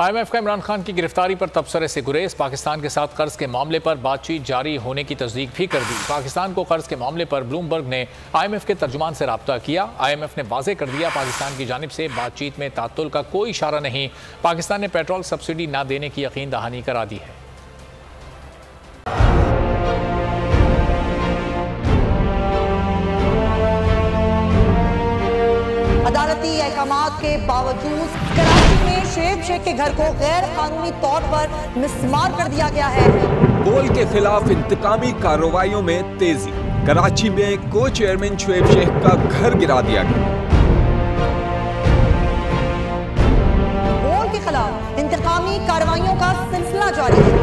IMF का इमरान खान की गिरफ्तारी पर तबसरे से गुरेज। पाकिस्तान के साथ कर्ज के मामले पर बातचीत जारी होने की तस्दीक भी कर दी। पाकिस्तान को कर्ज के मामले पर ब्लूमबर्ग ने IMF के तर्जुमान से राब्ता किया। IMF ने वाज़ेह कर दिया, पाकिस्तान की जानिब से बातचीत में तात्तुल का कोई इशारा नहीं। पाकिस्तान ने पेट्रोल सब्सिडी न देने की यकीन दहानी करा दी है। अदालती अहकामात के बावजूद कराची में शोएब शेख के घर को गैर कानूनी तौर पर मिसमार कर दिया गया है। बोल के खिलाफ इंतकामी कार्रवाइयों में तेजी। कराची में को चेयरमैन शोएब शेख का घर गिरा दिया गया। बोल के खिलाफ इंतकामी कार्रवाइयों का सिलसिला जारी है।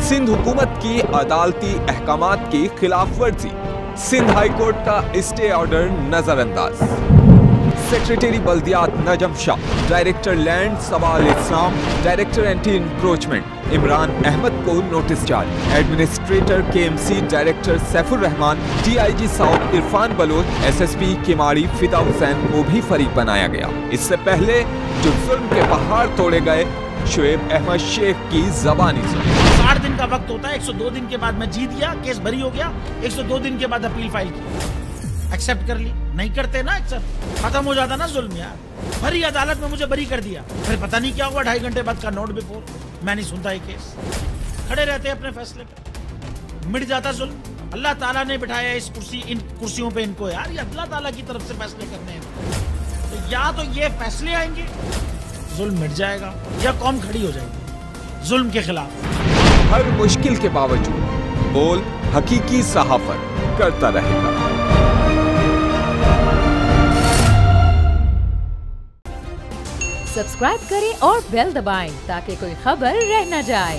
सिंध हुकूमत की अदालती अहकामात की खिलाफ वर्जी। सिंध हाई कोर्ट का स्टे ऑर्डर नजरअंदाज। सेक्रेटरी बल्दियात Najam Shah, director land Sawal Islam, director anti encroachment Imran Ahmed को नोटिस जारी। Administrator KMC director Saifur Rahman, DIG south Irfan Baloch, SSP Keamari Fida Hussain को भी फरीक बनाया गया। इससे पहले जो जुल्म के पहाड़ तोड़े गए, शोएब अहमद शेख की जबानी सुनी। 60 दिन का वक्त होता है, 102 दिन के बाद मैं जीत गया, केस भरी हो गया, 102 दिन के बाद अपील फाइल की, एक्सेप्ट कर ली। नहीं करते ना एक्सेप्ट, खत्म हो जाता ना जुल्म यार। भरी अदालत में मुझे बरी कर दिया, फिर पता नहीं क्या हुआ, 2.5 घंटे बाद का नोट बिफोर। मैं नहीं सुनता ये केस, खड़े रहते अपने फैसले पे, मिट जाता जुल्म। अल्लाह ताला ने बिठाया इस कुर्सी, इन कुर्सियों पे इनको यार, ये अल्लाह ताला की तरफ से फैसले करने हैं। तो या तो ये फैसले आएंगे, जुल्म मिट जाएगा, या कौम खड़ी हो जाएगी जुल्म के खिलाफ। हर मुश्किल के बावजूद बोल हकीकी सहाफत करता रहेगा। सब्सक्राइब करें और बेल दबाएं ताकि कोई खबर रह न जाए।